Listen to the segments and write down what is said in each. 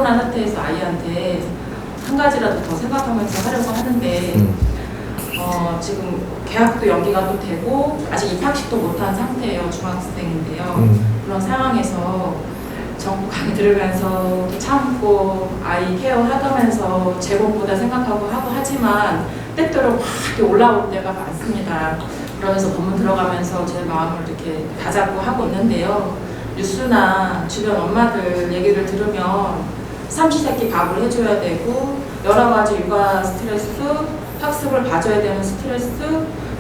코로나 사태에서 아이한테 한 가지라도 더 생각하면서 하려고 하는데 지금 개학도 연기가 또 되고 아직 입학식도 못한 상태예요. 중학생인데요. 그런 상황에서 정부 강의 들으면서 참고 아이 케어 하면서 제목보다 생각하고 하고 하지만 때때로 막 이렇게 올라올 때가 많습니다. 그러면서 법문 들어가면서 제 마음을 이렇게 다잡고 하고 있는데요. 뉴스나 주변 엄마들 얘기를 들으면 삼시세끼 밥을 해줘야 되고 여러 가지 육아 스트레스, 학습을 봐줘야 되는 스트레스,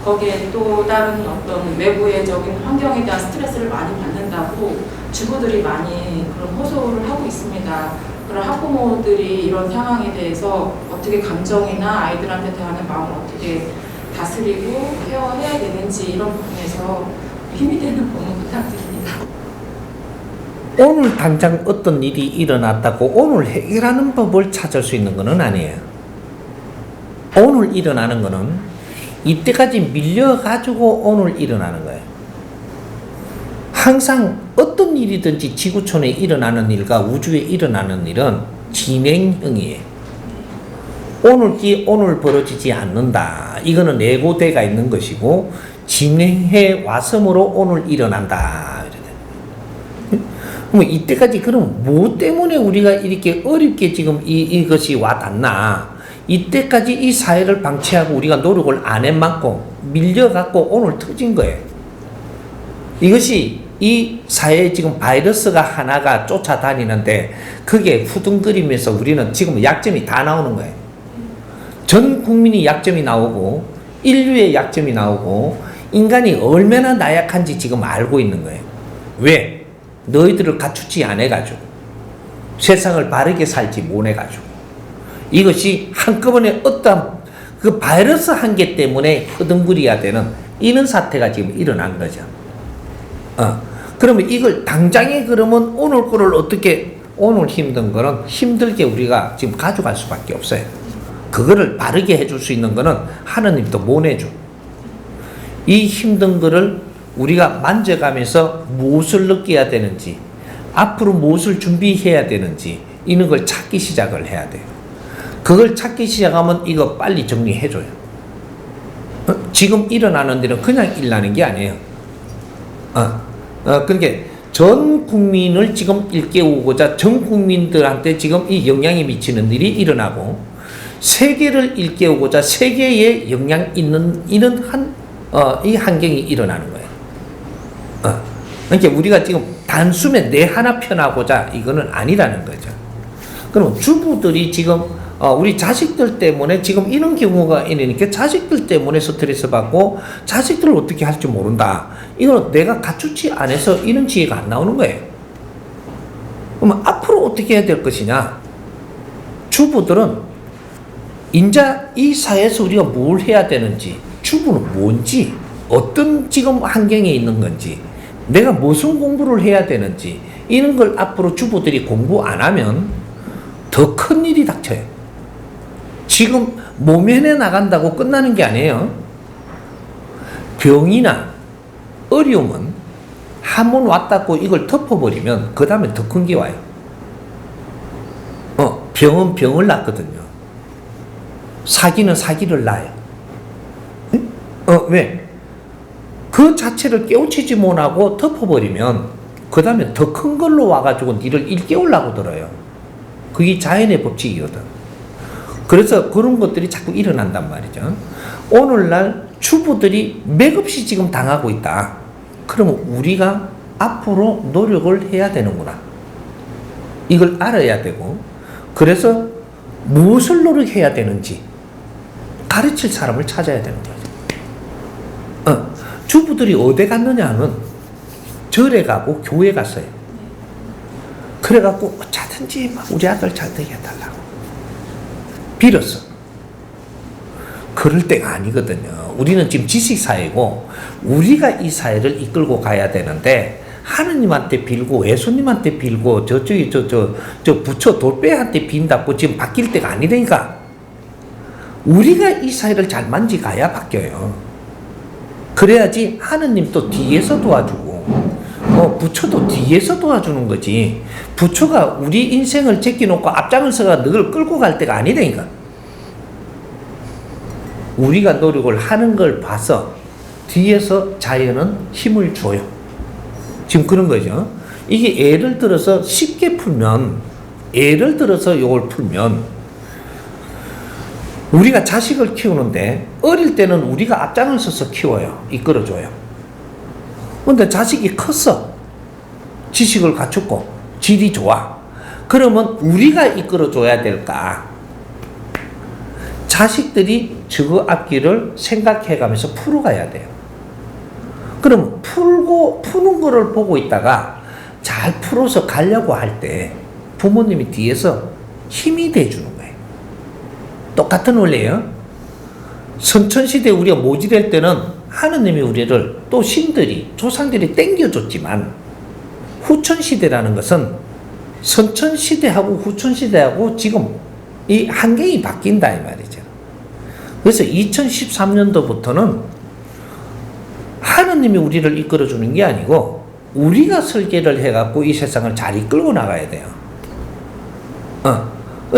거기에 또 다른 어떤 외부의적인 환경에 대한 스트레스를 많이 받는다고 주부들이 많이 그런 호소를 하고 있습니다. 그런 학부모들이 이런 상황에 대해서 어떻게 감정이나 아이들한테 대하는 마음을 어떻게 다스리고 케어해야 되는지 이런 부분에서 힘이 되는 법문 부탁드립니다. 오늘 당장 어떤 일이 일어났다고 오늘 해결하는 법을 찾을 수 있는 것은 아니에요. 오늘 일어나는 것은 이때까지 밀려가지고 오늘 일어나는 거예요. 항상 어떤 일이든지 지구촌에 일어나는 일과 우주에 일어나는 일은 진행형이에요. 오늘 벌어지지 않는다. 이거는 예고대가 있는 것이고 진행해 왔으므로 오늘 일어난다. 그럼 이때까지 그럼 뭐 때문에 우리가 이렇게 어렵게 지금 이것이 와닿나? 이때까지 이 사회를 방치하고 우리가 노력을 안 해만큼 밀려갖고 오늘 터진 거예요. 이것이 이 사회에 지금 바이러스가 하나가 쫓아다니는데 그게 후둥거리면서 우리는 지금 약점이 다 나오는 거예요. 전 국민이 약점이 나오고 인류의 약점이 나오고 인간이 얼마나 나약한지 지금 알고 있는 거예요. 왜? 너희들을 갖추지 않아가지고 세상을 바르게 살지 못해가지고 이것이 한꺼번에 어떤 그 바이러스 한 개 때문에 흐둥그려야 되는 이런 사태가 지금 일어난 거죠. 그러면 이걸 당장에 그러면 오늘 거를 어떻게 오늘 힘든 거는 힘들게 우리가 지금 가져갈 수밖에 없어요. 그거를 바르게 해줄 수 있는 거는 하느님도 못 해줘. 이 힘든 거를 우리가 만져가면서 무엇을 느껴야 되는지 앞으로 무엇을 준비해야 되는지 이런 걸 찾기 시작을 해야 돼요. 그걸 찾기 시작하면 이거 빨리 정리해줘요. 지금 일어나는 일은 그냥 일어나는 게 아니에요. 그러니까 전 국민을 지금 일깨우고자 전 국민들한테 지금 이 영향이 미치는 일이 일어나고 세계를 일깨우고자 세계에 영향 있는 이런 이 환경이 일어나는 거예요. 그러니까 우리가 지금 단숨에 내 하나 편하고자 이거는 아니라는 거죠. 그럼 주부들이 지금 우리 자식들 때문에 지금 이런 경우가 있으니까 자식들 때문에 스트레스 받고 자식들을 어떻게 할지 모른다. 이건 내가 갖추지 않아서 이런 지혜가 안 나오는 거예요. 그러면 앞으로 어떻게 해야 될 것이냐? 주부들은 인자 이 사회에서 우리가 뭘 해야 되는지, 주부는 뭔지, 어떤 지금 환경에 있는 건지, 내가 무슨 공부를 해야 되는지 이런 걸 앞으로 주부들이 공부 안 하면 더 큰 일이 닥쳐요. 지금 모면에 나간다고 끝나는 게 아니에요. 병이나 어려움은 한 번 왔다고 이걸 덮어버리면 그 다음에 더 큰 게 와요. 병은 병을 낳거든요. 사기는 사기를 낳아요. 왜? 그 자체를 깨우치지 못하고 덮어버리면 그 다음에 더 큰 걸로 와가지고 니를 일깨우려고 들어요. 그게 자연의 법칙이거든. 그래서 그런 것들이 자꾸 일어난단 말이죠. 오늘날 주부들이 맥없이 지금 당하고 있다. 그러면 우리가 앞으로 노력을 해야 되는구나. 이걸 알아야 되고, 그래서 무엇을 노력해야 되는지 가르칠 사람을 찾아야 되는 거죠. 주부들이 어디 갔느냐 하면 절에 가고 교회 갔어요. 그래갖고 어쩌든지 막 우리 아들 잘 되게 해달라고 빌었어. 그럴 때가 아니거든요. 우리는 지금 지식사회고 우리가 이 사회를 이끌고 가야 되는데 하느님한테 빌고 예수님한테 빌고 저쪽이 저 부처 돌배한테 빈다고 지금 바뀔 때가 아니라니까. 우리가 이 사회를 잘 만지가야 바뀌어요. 그래야지 하느님 또 뒤에서 도와주고 부처도 뒤에서 도와주는 거지. 부처가 우리 인생을 제껴놓고 앞장서가 늘 끌고 갈 때가 아니라니까. 우리가 노력을 하는 걸 봐서 뒤에서 자연은 힘을 줘요. 지금 그런 거죠. 이게 예를 들어서 쉽게 풀면, 예를 들어서 이걸 풀면, 우리가 자식을 키우는데 어릴 때는 우리가 앞장을 서서 키워요. 이끌어줘요. 근데 자식이 컸어. 지식을 갖췄고 질이 좋아. 그러면 우리가 이끌어줘야 될까? 자식들이 저거 앞길을 생각해가면서 풀어가야 돼요. 그럼 푸는 거를 보고 있다가 잘 풀어서 가려고 할 때 부모님이 뒤에서 힘이 돼주는 거예요. 똑같은 원리예요. 선천시대 우리가 모질할 때는 하느님이 우리를 또 신들이, 조상들이 땡겨줬지만, 후천시대라는 것은 선천시대하고 후천시대하고 지금 이 환경이 바뀐다 이 말이죠. 그래서 2013년도부터는 하느님이 우리를 이끌어주는 게 아니고 우리가 설계를 해갖고 이 세상을 잘 이끌고 나가야 돼요.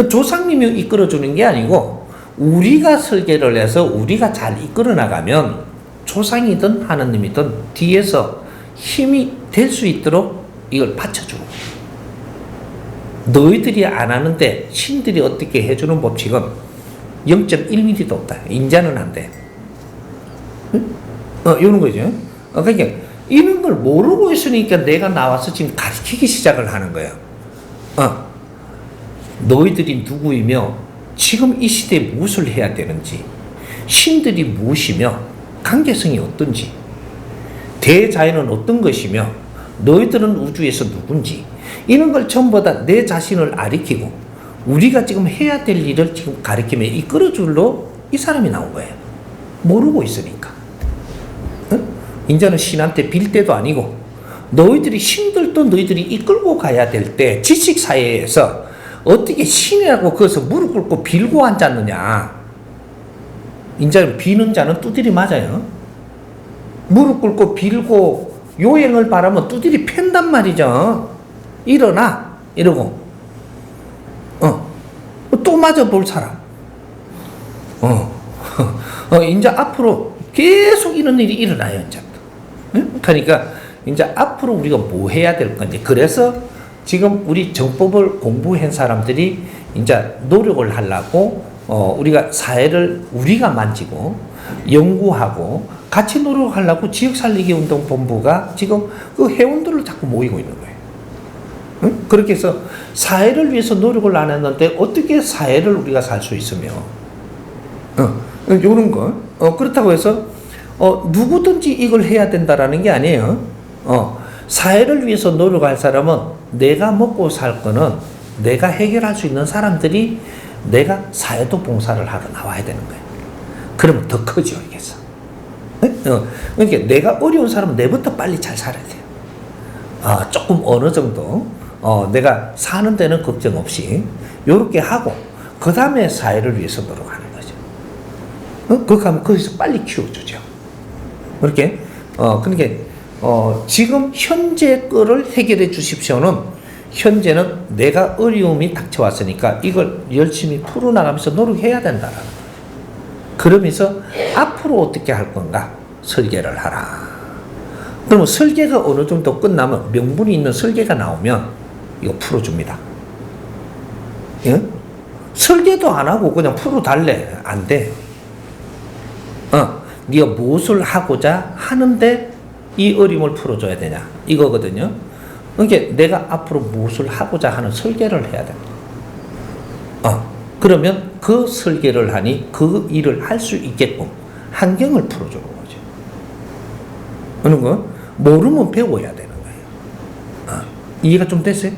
조상님이 이끌어주는 게 아니고 우리가 설계를 해서 우리가 잘 이끌어 나가면 조상이든 하느님이든 뒤에서 힘이 될 수 있도록 이걸 받쳐주는 거예요. 너희들이 안 하는데 신들이 어떻게 해주는 법칙은 0.1mm도 없다. 인자는 안 돼. 이런 거죠. 그러니까 이런 걸 모르고 있으니까 내가 나와서 지금 가르치기 시작을 하는 거예요. 너희들이 누구이며 지금 이 시대에 무엇을 해야 되는지, 신들이 무엇이며 관계성이 어떤지, 대자연은 어떤 것이며 너희들은 우주에서 누군지, 이런 걸 전부 다 내 자신을 가리키고 우리가 지금 해야 될 일을 지금 가리키며 이끌어줄로 이 사람이 나온 거예요. 모르고 있으니까. 이제는 신한테 빌 때도 아니고, 너희들이 신들도 너희들이 이끌고 가야 될 때 지식사회에서 어떻게 신이라고 거기서 무릎 꿇고 빌고 앉았느냐. 이제는 비는 자는 두드리 맞아요. 무릎 꿇고 빌고 요행을 바라면 두드리 팬단 말이죠. 일어나 이러고 또 맞아 볼 사람. 이제 앞으로 계속 이런 일이 일어나요. 이제. 그러니까 이제 앞으로 우리가 뭐 해야 될 건지. 그래서 지금 우리 정법을 공부한 사람들이 이제 노력을 하려고 우리가 사회를 우리가 만지고 연구하고 같이 노력하려고 지역살리기운동본부가 지금 그 회원들을 자꾸 모이고 있는 거예요. 응? 그렇게 해서 사회를 위해서 노력을 안 했는데 어떻게 사회를 우리가 살 수 있으며, 이런 거. 그렇다고 해서 누구든지 이걸 해야 된다라는 게 아니에요. 사회를 위해서 노력할 사람은 내가 먹고 살 거는 내가 해결할 수 있는 사람들이 내가 사회도 봉사를 하러 나와야 되는 거예요. 그러면 더 커져, 이게서. 그러니까 내가 어려운 사람은 내부터 빨리 잘 살아야 돼요. 조금 어느 정도, 내가 사는 데는 걱정 없이, 요렇게 하고, 그 다음에 사회를 위해서 노력하는 거죠. 그렇게 하면 거기서 빨리 키워주죠. 그렇게, 그러니까, 지금 현재 거를 해결해 주십시오는, 현재는 내가 어려움이 닥쳐왔으니까 이걸 열심히 풀어나가면서 노력해야 된다라는 거예요. 그러면서 앞으로 어떻게 할 건가 설계를 하라. 그러면 설계가 어느 정도 끝나면 명분이 있는 설계가 나오면 이거 풀어줍니다. 예? 설계도 안 하고 그냥 풀어달래. 안 돼. 네가 무엇을 하고자 하는데 이 어려움을 풀어줘야 되냐 이거거든요. 그러니까 내가 앞으로 무엇을 하고자 하는 설계를 해야 됩니다. 그러면 그 설계를 하니 그 일을 할 수 있게끔 환경을 풀어주는 거죠. 그런 거 모르면 배워야 되는 거예요. 이해가 좀 됐어요?